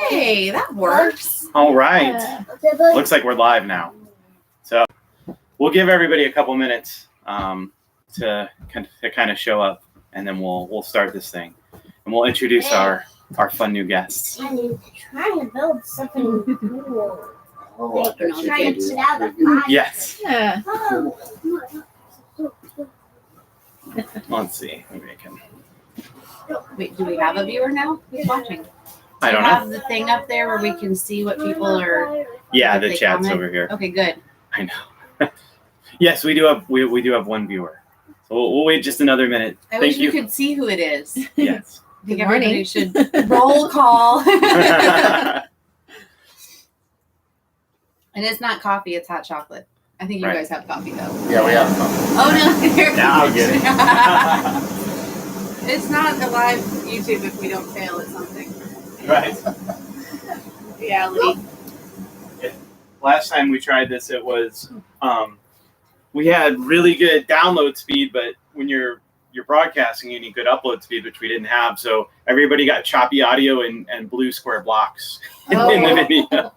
Hey, that works. All right. Looks like we're live now. So we'll give everybody a couple minutes to kind of show up, and then we'll start this thing, and we'll introduce our fun new guests. I need to try and build something cool. Yes. Yeah. Let's see. Maybe I can. Wait, do we have a viewer now? Who's watching? I don't Do you have know. the thing up there where we can see what people are? Yeah, if the they chat's comment? over here. Okay, good. I know. Yes, we do have one viewer. So we'll wait just another minute. I Thank wish you. we could see who it is. Yes. I think Good morning. everybody should roll call. And it's not coffee, it's hot chocolate. I think you Right. guys have coffee though. Yeah, we have some. Oh no. Now I'll get it. It's not a live YouTube if we don't fail at something. Right. Reality. Last time we tried this, it was we had really good download speed, but when you're broadcasting, you need good upload speed, which we didn't have. So everybody got choppy audio and blue square blocks in the video.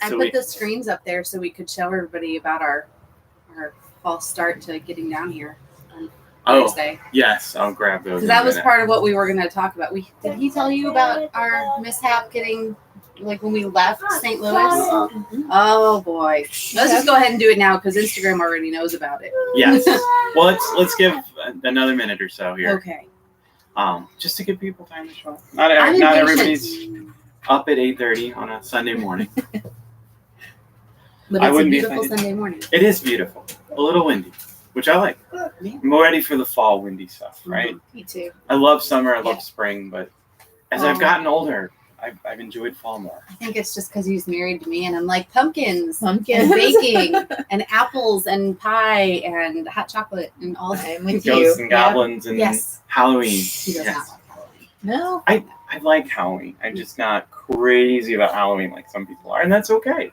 I So put the screens up there so we could show everybody about our false start to getting down here on Thursday. Yes, I'll grab those. Because that was part of what we were going to talk about. Did he tell you about our mishap getting, like when we left St. Louis? Oh boy. Let's just go ahead and do it now because Instagram already knows about it. Yes. Well, let's give another minute or so here. Okay. Just to give people time to show up. Not impatient. everybody's up at 8:30 on a Sunday morning. But I it's a wouldn't be beautiful offended. Sunday morning. It is beautiful. A little windy, which I like. Yeah. I'm ready for the fall windy stuff, right? Me too. I love summer. I love Yeah. spring, but as I've gotten older, I've enjoyed fall more. I think it's just because he's married to me and I'm like pumpkins and Pumpkin. baking and apples and pie and hot chocolate and all that. I'm with Ghosts you. and goblins and Yes. Halloween. He does Yes. not like Halloween. No. I like Halloween. I'm just not crazy about Halloween like some people are, and that's okay.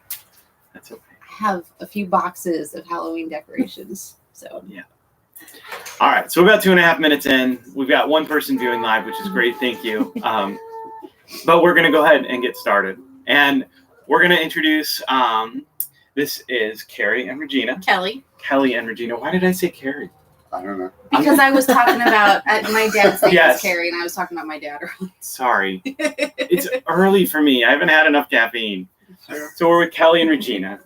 That's okay. I have a few boxes of Halloween decorations. So All right, so we're about 2.5 minutes in. We've got one person viewing live, which is great. Thank you. But we're going to go ahead and get started. And we're going to introduce, this is Carrie and Regina. Kelly. Kelly and Regina. Why did I say Carrie? I don't know. Because I was talking about my dad's name Yes. is Carrie and I was talking about my dad earlier. Sorry. It's early for me. I haven't had enough caffeine. So we're with Kelly and Regina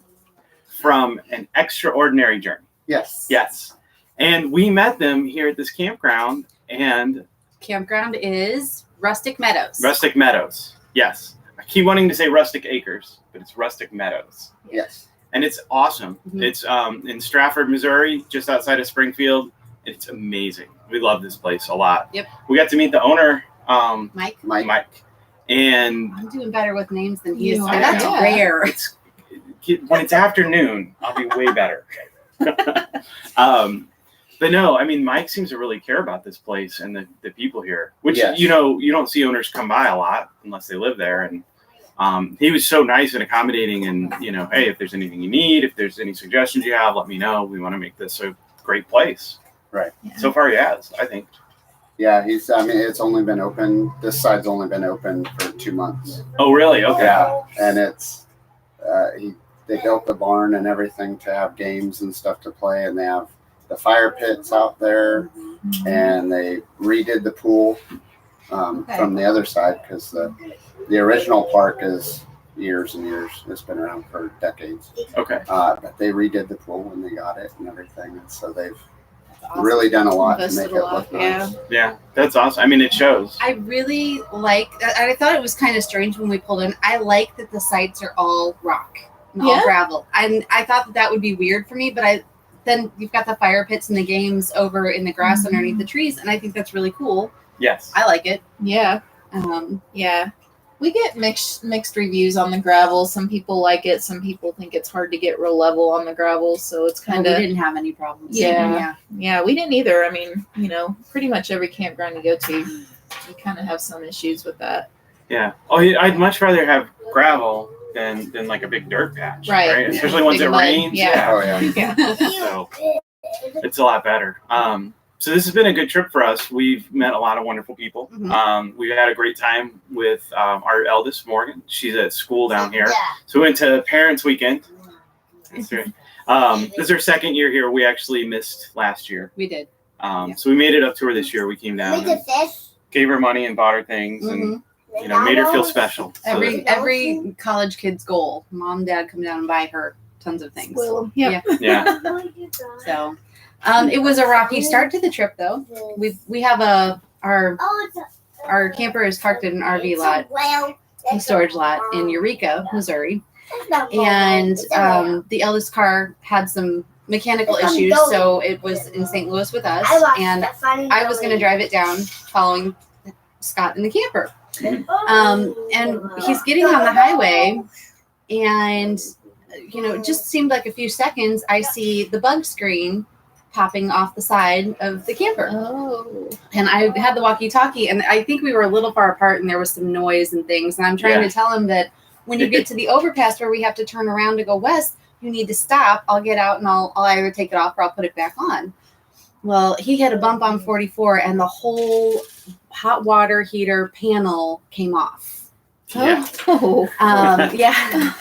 from An Extraordinary Journey. Yes. Yes. And we met them here at this campground and Campground is Rustic Meadows. Rustic Meadows. Yes. I keep wanting to say Rustic Acres, but it's Rustic Meadows. Yes. And it's awesome. Mhm. It's in Stratford, Missouri, just outside of Springfield. It's amazing. We love this place a lot. Yep. We got to meet the owner, Mike. Mike. And I'm doing better with names than he is. You So are. that's Yeah. rare. when it's afternoon, I'll be way better. But no, I mean, Mike seems to really care about this place and the people here, which, Yes. you don't see owners come by a lot unless they live there. And he was so nice and accommodating and, hey, if there's anything you need, if there's any suggestions you have, let me know. We want to make this a great place. Right. Yeah. So far he has, I think. Yeah, it's only been open. This side's only been open for 2 months. Oh, really? Okay. Yeah, and it's they built the barn and everything to have games and stuff to play, and they have the fire pits out there, and they redid the pool from the other side because the original park is years and years. It's been around for decades. Okay. But they redid the pool when they got it and everything, and so they've Awesome. really done a lot to Invested make a it lot, look yeah. nice. Yeah, that's awesome. I mean, it shows. I really like, I thought it was kind of strange when we pulled in. I like that the sites are all rock and all Yeah. gravel. And I thought that would be weird for me, but then you've got the fire pits and the games over in the grass Mhm. underneath the trees. And I think that's really cool. Yes. I like it. Yeah. Um, Yeah. We get mixed reviews on the gravel. Some people like it. Some people think it's hard to get real level on the gravel. So it's we kind of, didn't have any problems. Yeah. yeah, we didn't either. I mean, pretty much every campground you go to, you kind of have some issues with that. Yeah. Oh, I'd much rather have gravel than like a big dirt patch. Right. Especially once Big it mud. rains. Yeah. Oh yeah. Yeah. So it's a lot better. So this has been a good trip for us. We've met a lot of wonderful people. Mhm. We've had a great time with our eldest, Morgan. She's at school down here. So we went to Parents Weekend. That's right. This is our second year here. We actually missed last year. We did. So we made it up to her this year. We came down and gave her money and bought her things and, you know, made her feel special. So Every college kid's goal. Mom and dad come down and buy her tons of things. Well, yeah. yeah. So it was a rocky start to the trip though. We have our camper is parked in an RV lot, a storage lot in Eureka, Missouri. And the eldest car had some mechanical issues, so it was in St. Louis with us, and I was going to drive it down following Scott in the camper. And he's getting on the highway, and you know, it just seemed like a few seconds, I see the bug screen popping off the side of the camper. Oh. And I had the walkie-talkie, and I think we were a little far apart, and there was some noise and things, and I'm trying to tell him that when you get to the overpass where we have to turn around to go west, you need to stop. I'll get out and I'll either take it off or I'll put it back on. Well, he had a bump on 44 and the whole hot water heater panel came off. Yeah. Oh. Yeah.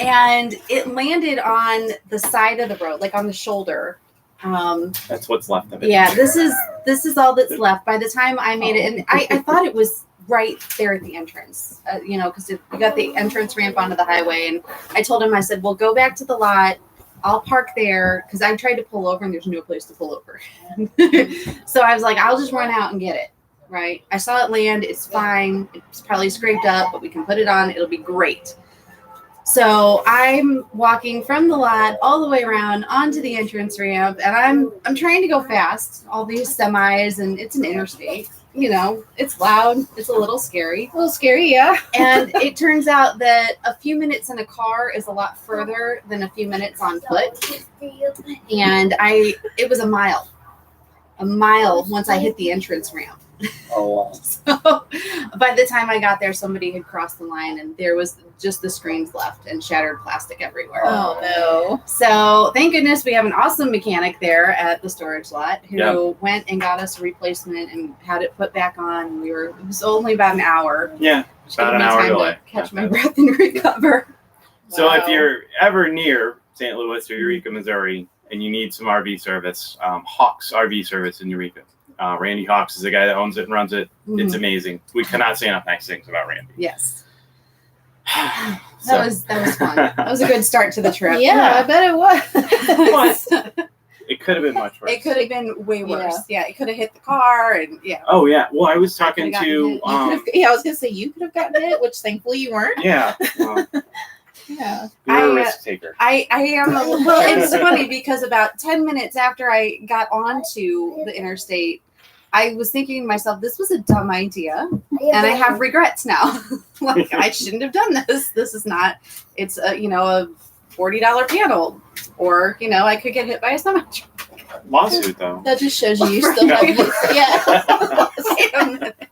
And it landed on the side of the road, like on the shoulder. That's what's left of it. Yeah, this is all that's left. By the time I made it, and I thought it was right there at the entrance, you know, because we got the entrance ramp onto the highway, and I told him, I said, well, go back to the lot. I'll park there, because I tried to pull over, and there's no place to pull over. So I was like, I'll just run out and get it, right? I saw it land. It's fine. It's probably scraped up, but we can put it on. It'll be great. So I'm walking from the lot all the way around onto the entrance ramp, and I'm trying to go fast. All these semis, and it's an interstate. You know, it's loud. It's a little scary. A little scary, yeah. And it turns out that a few minutes in a car is a lot further than a few minutes on foot. And it was a mile once I hit the entrance ramp. Oh, wow. So by the time I got there, somebody had crossed the line, and there was just the screens left and shattered plastic everywhere. Oh no. So thank goodness we have an awesome mechanic there at the storage lot who went and got us a replacement and had it put back on. It was only about an hour. Yeah, about an hour delay. Catch my breath and recover. So if you're ever near St. Louis or Eureka, Missouri, and you need some RV service, Hawks RV service in Eureka. Randy Hawks is the guy that owns it and runs it. Mm-hmm. It's amazing. We cannot say enough nice things about Randy. Yes. So- That was fun. That was a good start to the trip. Yeah, I bet it was. It could have been much worse. It could have been way worse. Yeah, it could have hit the car, and Oh yeah. Well, I was talking Could've to gotten Yeah, I was gonna say you could have gotten it, which thankfully you weren't. yeah. Well, Yeah. you're a risk taker. I am well, it's funny because about 10 minutes after I got onto the interstate, I was thinking to myself, this was a dumb idea, and I have regrets now. Like, I shouldn't have done this. This is not, it's a $40 panel, or, I could get hit by a semi truck. Lawsuit though. That just shows you still No. have youth. Yeah. Wait a minute.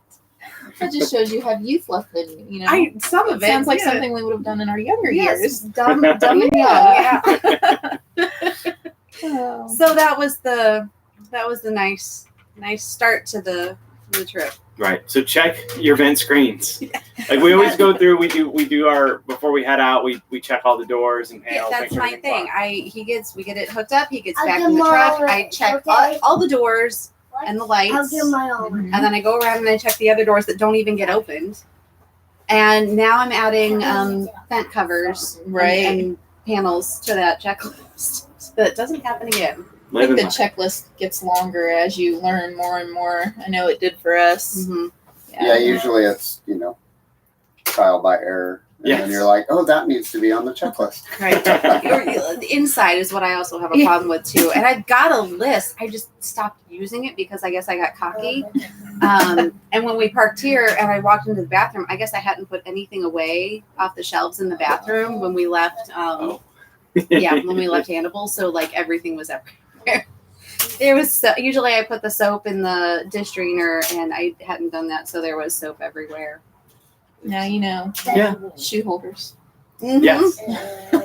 That just shows you have youth left in you, Some of it sounds like yeah. something we would have done in our younger Yes, years. dumb and young. Yeah. Oh. So that was the nice start to the trip. Right. So check your vent screens. Like we always go through. We do our before we head out. We check all the doors and Yeah, panels. that's make sure my everything's thing. We get it hooked up. He gets I'll back do in the truck. my I check okay? all the doors and the lights, I'll do my own. and then I go around and I check the other doors that don't even get opened. And now I'm adding vent covers, Right. and panels to that checklist, so that it doesn't happen again. I think the checklist gets longer as you learn more and more. I know it did for us. Mm-hmm. Yeah, usually it's, trial by error. And then Yes. you're like, oh, that needs to be on the checklist. Right. The inside is what I also have a problem with too. And I've got a list. I just stopped using it because I guess I got cocky. And when we parked here and I walked into the bathroom, I guess I hadn't put anything away off the shelves in the bathroom when we left. When we left Hannibal. So like everything was everywhere. There was usually I put the soap in the dish drainer, and I hadn't done that, so there was soap everywhere. Now you know. Yeah. Shoe holders. Yes.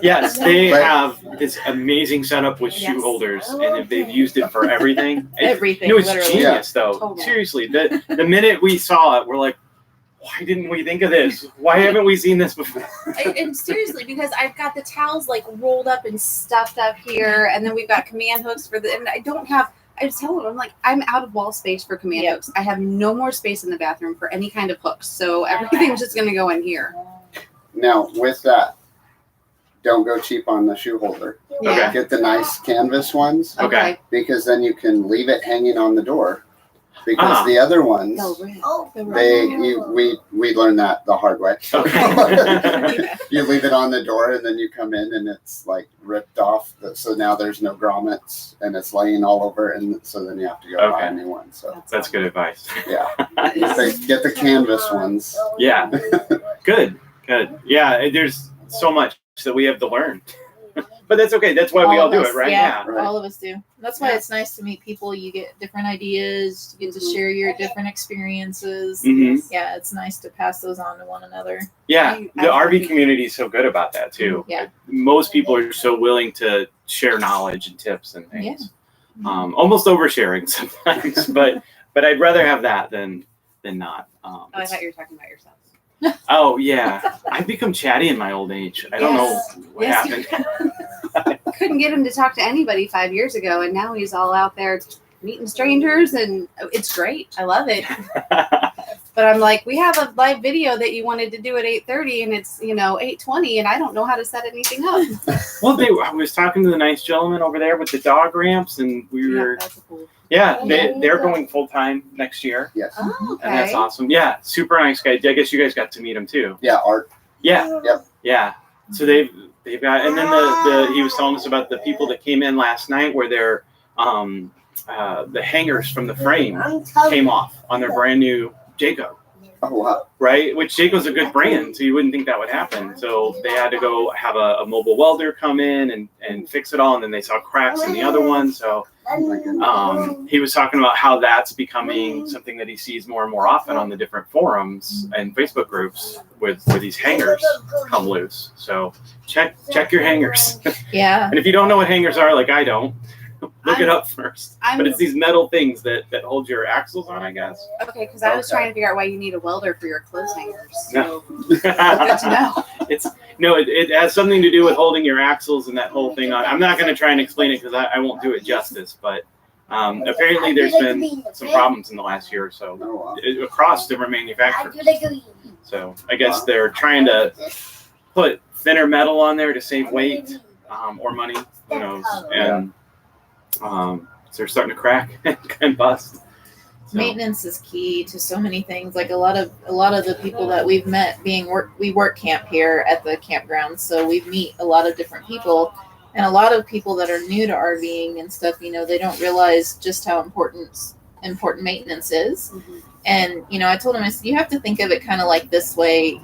Yes, they But- have this amazing setup with shoe Yes. holders, and they've used it for everything. Everything, No, it's literally. genius, though. Totally. Seriously, the minute we saw it, we're like, why didn't we think of this? Why haven't we seen this before? And seriously, because I've got the towels like rolled up and stuffed up here, and then we've got command hooks for the. And I don't have. I just tell them, I'm like, I'm out of wall space for command Yep. hooks. I have no more space in the bathroom for any kind of hooks, so everything's just gonna go in here. Now, with that, don't go cheap on the shoe holder. Yeah. Get the nice canvas ones, Okay. because then you can leave it hanging on the door. Because Ah. the other ones, They'll rip. Oh, we learned that the hard way. Okay. You leave it on the door, and then you come in, and it's like ripped off. So now there's no grommets, and it's laying all over, and so then you have to go buy a new one. So That's good advice. yeah, get the canvas ones. Yeah. Good. Yeah, there's so much that we have to learn. But that's okay. That's why we all of do us, it, right? Yeah, Right. all of us do. That's why Yeah. it's nice to meet people. You get different ideas. You get to share your different experiences. hmm Yeah, it's nice to pass those on to one another. Yeah, I the RV agree. community is so good about that too. Yeah. Most people are so willing to share knowledge and tips and things. Almost oversharing sometimes, but I'd rather have that than not. Oh, I thought you were talking about yourself. Oh yeah, I've become chatty in my old age. I don't know what happened. Couldn't get him to talk to anybody 5 years ago, and now he's all out there meeting strangers, and it's great. I love it. But I'm like, we have a live video that you wanted to do at 8:30, and it's 8:20, and I don't know how to set anything up. Well, I was talking to the nice gentleman over there with the dog ramps, and we were That's cool. they're going full time next year, Yes. Oh, okay. and that's awesome. Yeah, super nice guy. I guess you guys got to meet him too. Yeah, Art. Yeah. Yep. Yeah. So they've got, and then the he was telling us about the people that came in last night where their the hangers from the frame came off on their brand new Jayco, Oh wow. right? Which Jayco's a good brand, so you wouldn't think that would happen. So they had to go have a mobile welder come in and fix it all, and then they saw cracks in the other one. So Oh my goodness. he was talking about how that's becoming something that he sees more and more often on the different forums and Facebook groups where these hangers come loose. So check your hangers. Yeah. And if you don't know what hangers are, like I don't, look it up first. I'm- But it's these metal things that hold your axles on, I guess. Okay, because I was trying to figure out why you need a welder for your clothes hangers. So No. good to know. No, it has something to do with holding your axles and that whole thing on. I'm not going to try and explain it because I won't do it justice. But apparently there's been some problems in the last year or so Oh wow. across different manufacturers. So I guess they're trying to put thinner metal on there to save weight or money. Who knows? And so they're starting to crack and bust. So, Maintenance is key to so many things. Like a lot of the people that we've met we work camp here at the campground, so we meet a lot of different people, and a lot of people that are new to RVing and stuff. They don't realize just how important maintenance is. Mhm. And I told him, I said, you have to think of it kind of like this way.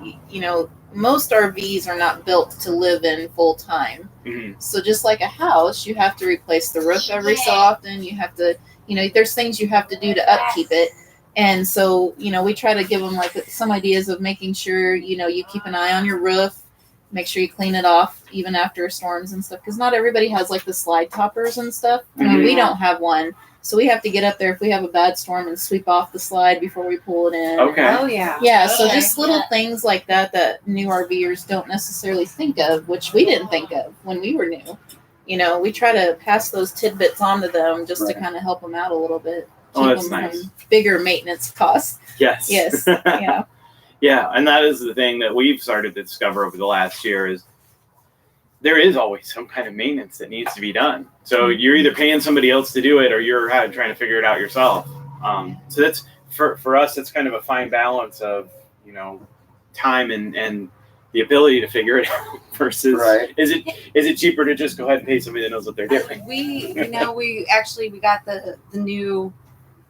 Most RVs are not built to live in full time. mhm. So just like a house, you have to replace the roof every so often. You have to, there's things you have to do to upkeep it. And so, we try to give them like some ideas of making sure, you keep an eye on your roof, make sure you clean it off even after storms and stuff. Because not everybody has like the slide toppers and stuff. I mean, we don't have one. So we have to get up there if we have a bad storm and sweep off the slide before we pull it in. Okay. Oh yeah. Yeah, so Okay. just little things like that new RVers don't necessarily think of, which we didn't think of when we were new. We try to pass those tidbits on to them just to Right. kind of help them out a little bit. Oh, Keep that's them nice. from bigger maintenance costs. Yes. Yes. Yeah. Yeah, and that is the thing that we've started to discover over the last year is there is always some kind of maintenance that needs to be done. So you're either paying somebody else to do it or you're trying to figure it out yourself. So that's for us, it's kind of a fine balance of, time and the ability to figure it out versus Right. is it cheaper to just go ahead and pay somebody that knows what they're doing? We got the new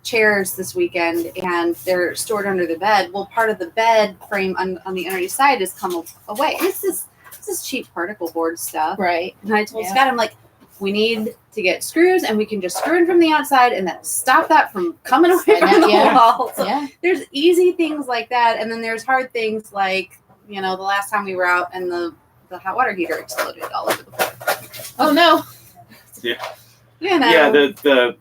chairs this weekend, and they're stored under the bed. Well, part of the bed frame on the underneath side has come away. This is cheap particle board stuff. Right. And I told Yeah. Scott, I'm like, we need to get screws, and we can just screw in from the outside, and then stop that from coming away from the Yeah. wall. So Yeah. there's easy things like that, and then there's hard things like the last time we were out and the the hot water heater exploded all over the floor. Oh no. Yeah. You know. Yeah, the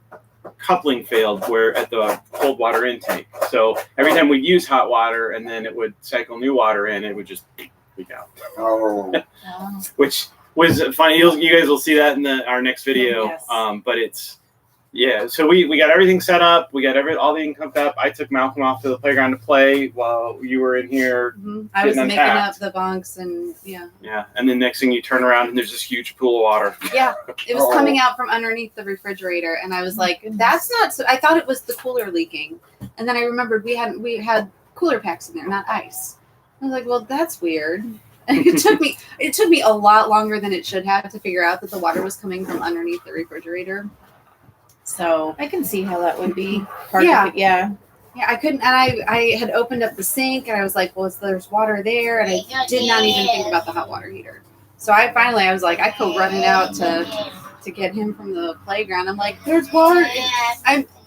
coupling failed where at the cold water intake. So every time we'd use hot water and then it would cycle new water in, it would just leak out. Oh, Which was funny. You guys will see that in our next video. Yes. But it's so we got everything set up. We got all the income up. I took Malcolm off to the playground to play while you were in here. I was getting making unpacked. up the bunks and yeah. Yeah, and then next thing you turn around and there's this huge pool of water. Yeah, it was Oh. coming out from underneath the refrigerator, and I was like, "That's not." So I thought it was the cooler leaking, and then I remembered we had cooler packs in there, not ice. I was like, "Well, that's weird." And it took me a lot longer than it should have to figure out that the water was coming from underneath the refrigerator. So I can see how that would be part Yeah. of it. Yeah. yeah, I couldn't, and I had opened up the sink, and I was like, "Well, there's water there," and I did not even think about the hot water heater. So I was like, I go running out to get him from the playground. I'm like, "There's water."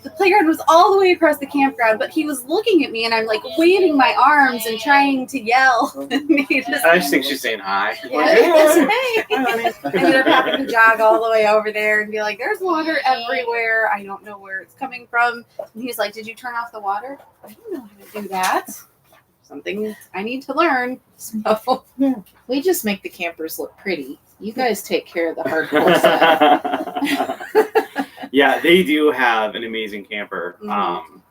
The playground was all the way across the campground, but he was looking at me, and I'm like waving my arms and trying to yell. And he just, I just think she's saying hi. yeah, hey. I ended up having to jog all the way over there and be like, "There's water everywhere. I don't know where it's coming from." And he's like, "Did you turn off the water?" I don't know how to do that. Something I need to learn. So We just make the campers look pretty. You guys take care of the hardcore stuff. Yeah, they do have an amazing camper. Mhm.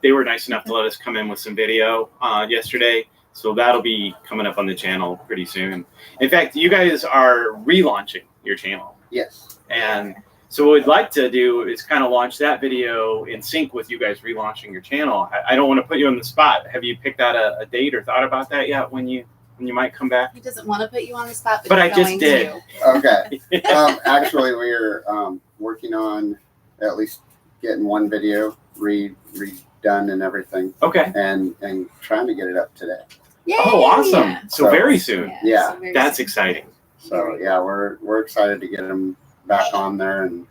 They were nice enough to let us come in with some video yesterday, so that'll be coming up on the channel pretty soon. In fact, you guys are relaunching your channel, yes. and so what we'd like to do is kind of launch that video in sync with you guys relaunching your channel. I don't want to put you on the spot. Have you picked out a date or thought about that yet when you might come back? he doesn't want to put you on the spot, But I he's just going did. to. Okay. Actually, we're working on at least getting one video redone and everything, Okay. and trying to get it up today. Yay! Oh, awesome. Yeah. So So- very soon. Yeah, so very That's soon. exciting. So yeah, we're excited to get them back on there, and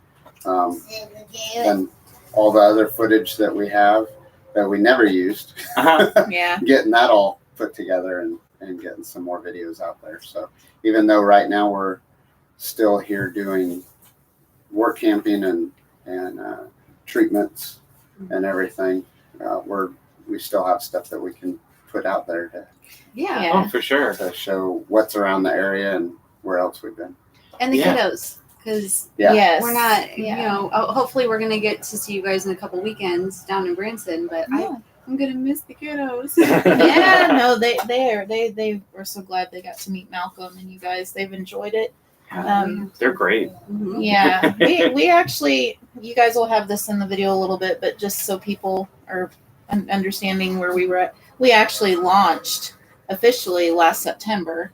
all the other footage that we have that we never used, Uh-huh. Yeah. getting that all put together and getting some more videos out there. So even though right now we're still here doing work camping and treatments and everything, we still have stuff that we can put out there Yeah. Yeah. Oh, for sure. to show what's around the area and where else we've been. And the Yeah. kiddos, because Yeah. Yes. we're not, Yeah. hopefully we're going to get to see you guys in a couple weekends down in Branson, but Yeah. I'm going to miss the kiddos. Yeah, no, they were so glad they got to meet Malcolm and you guys. They've enjoyed it. They're great. Mhm. Yeah, we actually, you guys will have this in the video a little bit, but just so people are understanding where we were at, we actually launched officially last September,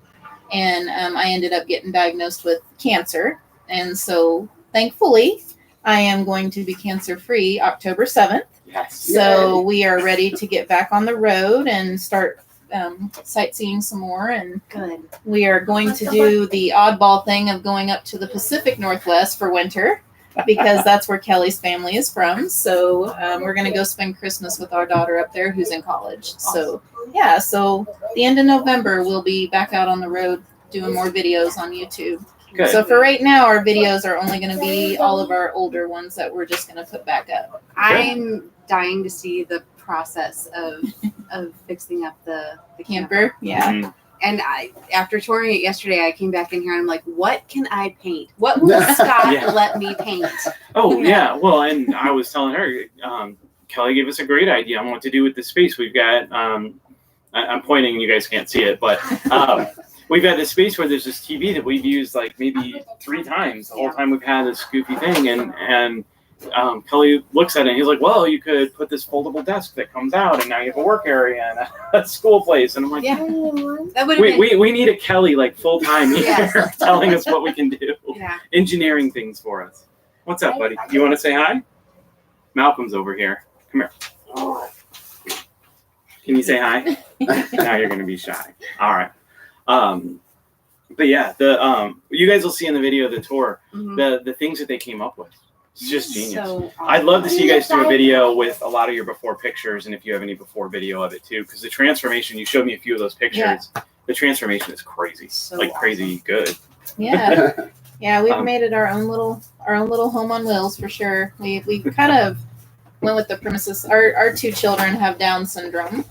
and I ended up getting diagnosed with cancer, and so thankfully I am going to be cancer free October 7th. Yes. So we are ready to get back on the road and start sightseeing some more, and Good. we are going to do the oddball thing of going up to the Pacific Northwest for winter because that's where Kelly's family is from. So we're going to go spend Christmas with our daughter up there who's in college. So yeah, so the end of November we'll be back out on the road doing more videos on YouTube. Good. So for right now, our videos are only going to be all of our older ones that we're just going to put back up. I'm dying to see the process of fixing up the Camper, yeah. Mhm. And after touring it yesterday, I came back in here and I'm like, what can I paint? What will Scott Yeah. let me paint? Oh yeah. Well, and I was telling her, Kelly gave us a great idea on what to do with the space. We've got. I'm pointing, you guys can't see it, but we've got this space where there's this TV that we've used like maybe 3 times the whole time we've had this goofy thing, and Kelly looks at it and he's like, well, you could put this foldable desk that comes out and now you have a work area and a school place. And I'm like, Yeah. That would have been. we need a Kelly like full time here Yes. telling us what we can do, Yeah. engineering things for us. What's up, buddy? You want to say hi? Malcolm's over here. Come here. Can you say hi? Now you're going to be shy. All right. But yeah, you guys will see in the video, the tour, Mhm. the things that they came up with. It's just genius. So I'd love to see you guys do a video with a lot of your before pictures, and if you have any before video of it too, because the transformation, you showed me a few of those pictures. the transformation is crazy, So like crazy good. Yeah. Yeah, we've Um, made it our own little home on wheels for sure. We kind of went with the premises. Our two children have Down syndrome,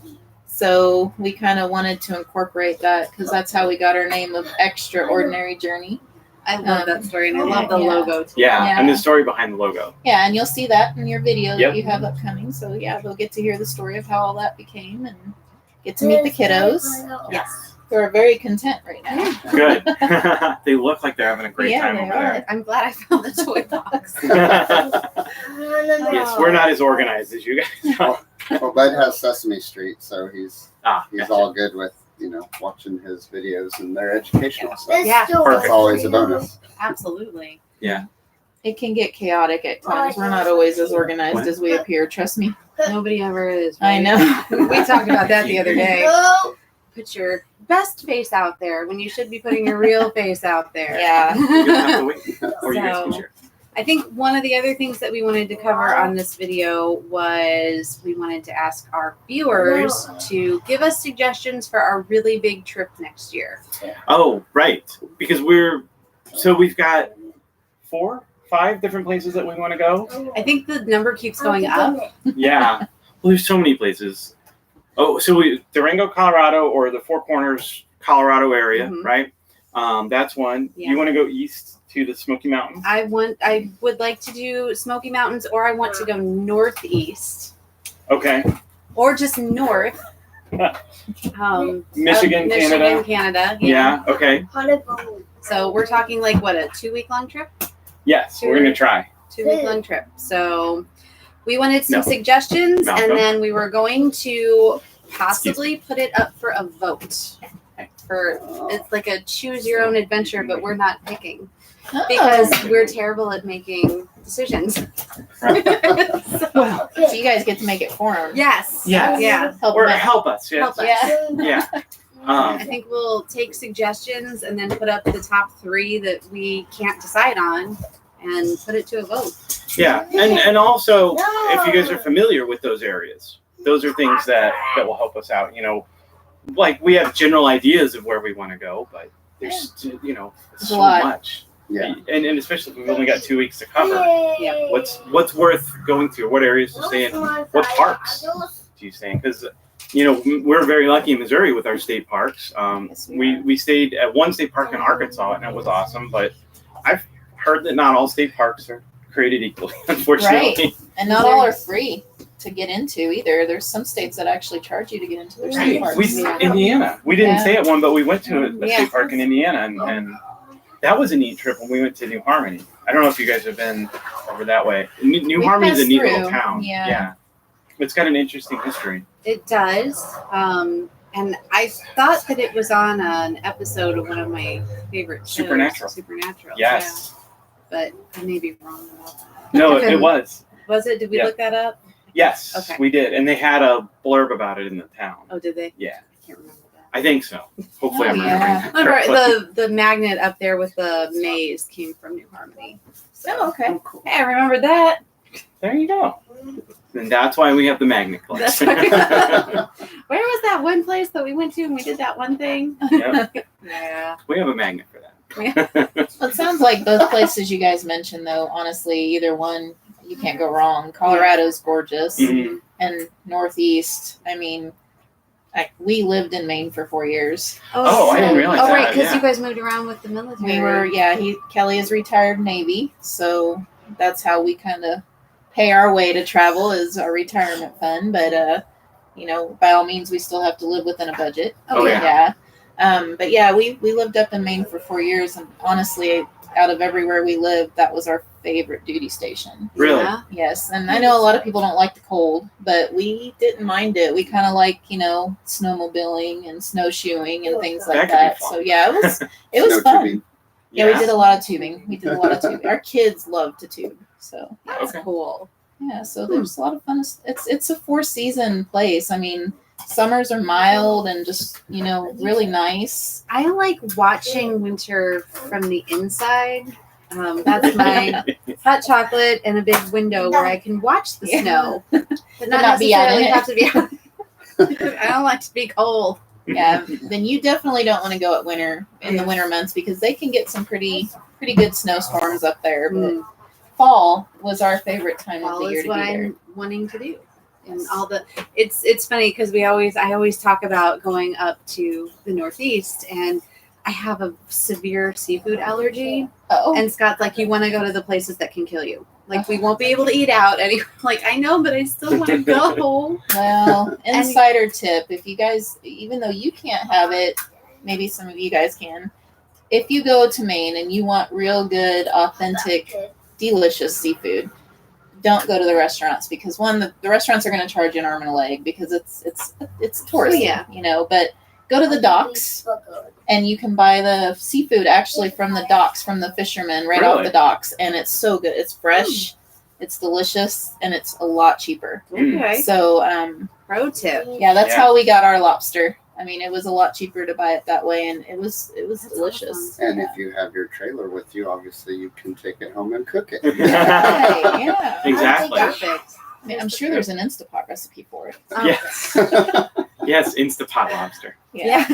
so we kind of wanted to incorporate that because that's how we got our name of Extraordinary Journey. I love that story, and I love the logo too. Yeah, and the story behind the logo. Yeah, and you'll see that in your video Yep. that you have upcoming. So yeah, they'll get to hear the story of how all that became and get to meet the kiddos. Yes. Who are very content right now. Good. They look like they're having a great Yeah, time they over are. there. I'm glad I found the toy box. Yes, we're not as organized as you guys are. Well, Bud has Sesame Street, so he's Gotcha. all good with watching his videos and their educational stuff. Yeah. That's always a bonus. Absolutely. It can get chaotic at times. We're not always as organized as we appear. Trust me. Nobody ever is. I right? know. We talked about that the other day. Put your best face out there when you should be putting your real face out there. Yeah. You're gonna have to wait, or you guys can So- share. I think one of the other things that we wanted to cover on this video was we wanted to ask our viewers to give us suggestions for our really big trip next year. Oh, right. Because we've got 4, 5 different places that we want to go. I think the number keeps going up. Yeah. Well, there's so many places. Oh, so Durango, Colorado, or the Four Corners, Colorado area, Mhm. right? That's one. Yeah. You want to go east to the Smoky Mountains? I would like to do Smoky Mountains, or I want to go northeast, Okay. or just north. Michigan, Canada. Canada. Yeah. Okay. So we're talking like what, a 2-week long trip? Yes, we're gonna try. 2-week long trip. So we wanted some No. suggestions, Malcolm. and then we were going to possibly put it up for a vote. It's like a choose your own adventure, but we're not picking because we're terrible at making decisions. So you guys get to make it for them. Yes. Yes. Yeah. Help Or them out. help us. Yeah. Help us. Yeah. Yeah. I think we'll take suggestions and then put up the top 3 that we can't decide on and put it to a vote. Yeah. And also, if you guys are familiar with those areas, those are things that will help us out. Like we have general ideas of where we want to go, but there's so a lot. much. Yeah. And especially if we've only got 2 weeks to cover. Yeah. What's worth going to? What areas to stay in? What parks do you stay in? Because we're very lucky in Missouri with our state parks. Yes, we We stayed at one state park in Arkansas, and it was awesome. But I've heard that not all state parks are created equally, unfortunately. And not all are free to get into either. There's some states that actually charge you to get into their state Right. parks. Indiana. We didn't Yeah. stay at one, but we went to a Yeah. state park in Indiana, and that was a neat trip when we went to New Harmony. I don't know if you guys have been over that way. New We Harmony is a passed neat little through. town. Yeah. It's got an interesting history. It does. And I thought that it was on an episode of one of my favorite shows. Supernatural. Supernatural. Yes. Yeah. But I may be wrong about that. No, it was. Was it? Did we Yeah. look that up? Yes, Okay. we did. And they had a blurb about it in the town. Oh, did they? Yeah. I can't remember that. I think so. Hopefully Oh, I'm yeah. remembering that correctly. The magnet up there with the maze came from New Harmony. So, Oh, okay. Cool. hey, I remembered that. There you go. And that's why we have the magnet That's collection. why Where was that one place that we went to and we did that one thing? Yep. Yeah. We have a magnet for that. Well, it sounds like both places you guys mentioned, though, honestly, either one, you can't go wrong. Colorado's gorgeous. Mhm. And Northeast, I mean, we lived in Maine for 4 years. Oh, I didn't realize Oh, right, that, because yeah. you guys moved around with the military. Kelly is retired Navy, so that's how we kind of pay our way to travel is our retirement fund. But, by all means, we still have to live within a budget. Oh, yeah. But yeah, we lived up in Maine for 4 years, and honestly, out of everywhere we lived, that was our favorite duty station. Really? Yeah. Yes, and I know a lot of people don't like the cold, but we didn't mind it. We kind of like, snowmobiling and snowshoeing and things like That could be that. fun. So yeah, it was Snow fun. tubing. Yeah, we did a lot of tubing. Our kids love to tube. So That's Okay. cool. yeah, so there's a lot of fun. It's a 4-season place. I mean, summers are mild and just really nice. I like watching winter from the inside. That's my hot chocolate and a big window where I can watch the Yeah. snow, but not not be out in necessarily it. have to be out. I don't like to be cold. Yeah, then you definitely don't want to go at winter in the winter months because they can get some pretty good snowstorms up there. But fall was our favorite time of the year to be there. I'm wanting to do. And all the it's funny because I always talk about going up to the Northeast, and I have a severe seafood allergy. Oh, And Scott's like, you want to go to the places that can kill you. Like, we won't be able to eat out anymore. Like, I know, but I still want to go. well, insider tip: if you guys, even though you can't have it, maybe some of you guys can. If you go to Maine and you want real good, authentic, delicious seafood, don't go to the restaurants because one, the restaurants are going to charge you an arm and a leg because it's touristy, yeah. you know. But go to the docks and you can buy the seafood actually from the docks, from the fishermen right off the docks, and it's so good. It's fresh, it's delicious, and it's a lot cheaper. Okay. So, Pro tip. yeah, that's how we got our lobster. I mean, it was a lot cheaper to buy it that way, and it was delicious. And if you have your trailer with you, obviously you can take it home and cook it. Right, yeah. Exactly. Perfect. I mean, I'm sure there's an Instapot recipe for it. Yes. Yes, Instapot lobster. Yeah.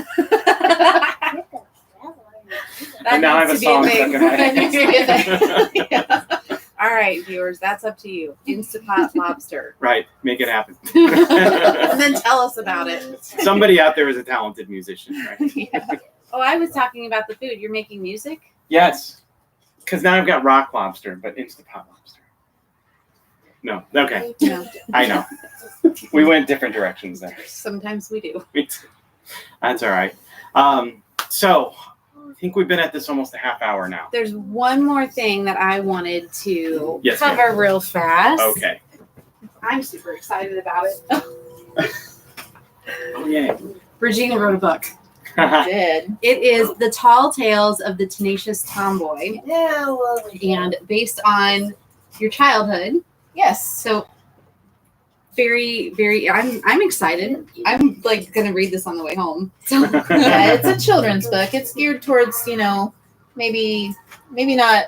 And now I have a needs to be song thing. stuck in my That needs to be a thing. Yeah. All right, viewers, that's up to you. Instapot lobster. Right, make it happen. And then tell us about it. Somebody out there is a talented musician, right? Yeah. Oh, I was talking about the food. You're making music? Yes, because now I've got rock lobster, but Instapot lobster. No, okay, No. I know. We went different directions there. Sometimes we do. That's all right. So I think we've been at this almost a half hour now. There's one more thing that I wanted to Yes, cover real fast. Okay. I'm super excited about it. Oh, yeah. Regina wrote a book. Did. It is The Tall Tales of the Tenacious Tomboy, and based on your childhood. Yes. So very, very, I'm excited. I'm like going to read this on the way home. So Yeah, it's a children's book. It's geared towards, you know, maybe not.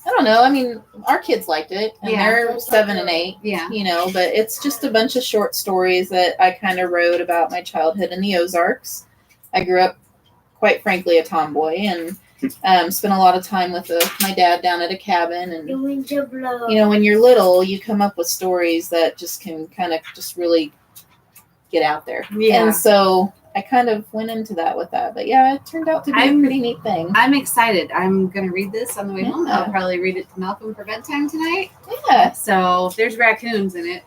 I don't know. I mean, our kids liked it, and Yeah. they're 7 and 8. yeah. You know, but it's just a bunch of short stories that I kind of wrote about my childhood in the Ozarks. I grew up, quite frankly, a tomboy, and spent a lot of time with my dad down at a cabin. And you know, when you're little, you come up with stories that just can kind of just really get out there. Yeah. And so I kind of went into that with that. But yeah, it turned out to be a pretty neat thing. I'm excited. I'm going to read this on the way home. Yeah. I'll probably read it to Malcolm for bedtime tonight. Yeah. So there's raccoons in it.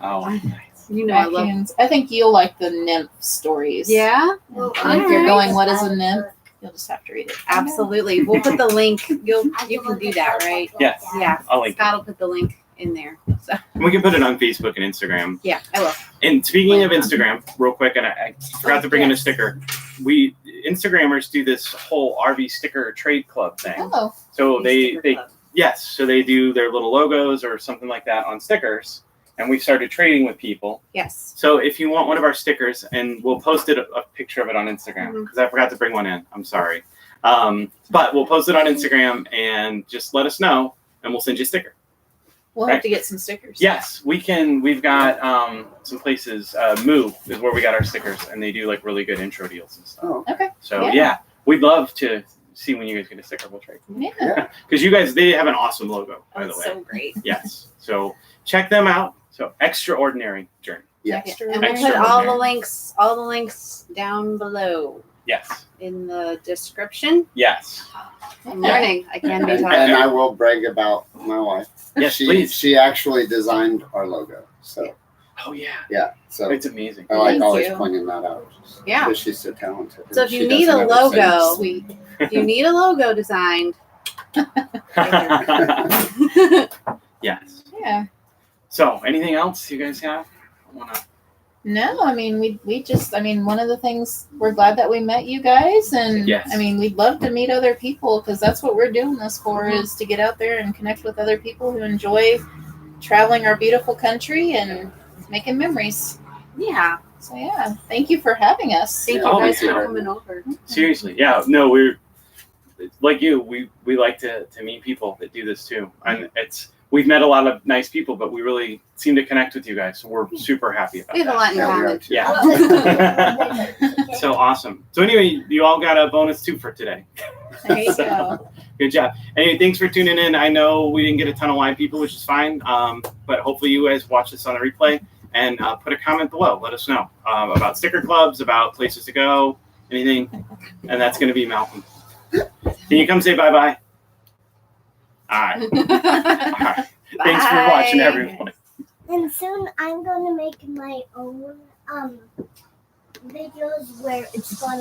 Oh, nice. You know, I love. Raccoons. I think you'll like the nymph stories. Yeah. And if you're going, what is a nymph? You'll just have to read it. Absolutely. We'll put the link. You can do that, right? Yes. Yeah. I'll link it. Scott will put the link in there. So We can put it on Facebook and Instagram. yeah, I will. And speaking of Instagram, real quick, and I forgot to bring in a sticker. We Instagrammers do this whole RV sticker trade club thing. Oh, So they yes, so they do their little logos or something like that on stickers, and we started trading with people. Yes. So if you want one of our stickers, and we'll post a picture of it on Instagram because I forgot to bring one in. I'm sorry, but we'll post it on Instagram and just let us know, and we'll send you a sticker. we'll have to get some stickers. Yes, we can. We've got some places. Moo is where we got our stickers, and they do like really good intro deals and stuff. Oh, Okay. So Yeah. yeah, we'd love to see when you guys get a sticker. We'll trade. Yeah. Because you guys, they have an awesome logo, by the That's way. so great. Yes. So check them out. So Extraordinary Journey. yes. And we'll put Extraordinary. all the links down below Yes. in the description. Yes. I'm learning. I can be And taught. I will brag about my wife. Yes, she, please. She actually designed our logo. So Oh yeah. yeah. So It's amazing. I like Thank always you. pointing that out. Yeah. Because she's so talented. So if She you need a doesn't ever say logo, Sweet. if you need a logo designed, Yes. Yeah. So anything else you guys have? I wanna... No, I mean, we just, I mean, one of the things, we're glad that we met you guys. And Yes. I mean, we'd love to meet other people because that's what we're doing this for, is to get out there and connect with other people who enjoy traveling our beautiful country and making memories. yeah. So yeah, thank you for having us. Thank you Oh, guys yeah. for coming over. Seriously, yeah. No, we're like you. We like to meet people that do this too, and we've met a lot of nice people, but we really seem to connect with you guys. So we're super happy about We have a that. lot in Yeah, we common. are too. Yeah. awesome. So anyway, you all got a bonus too for today. There you So, go. Good job. Anyway, thanks for tuning in. I know we didn't get a ton of live people, which is fine. But hopefully you guys watch this on the replay and put a comment below. Let us know about sticker clubs, about places to go, anything. And that's going to be Malcolm. Can you come say bye-bye? All right. All right. Thanks for watching, everyone. And soon I'm going to make my own videos where it's going to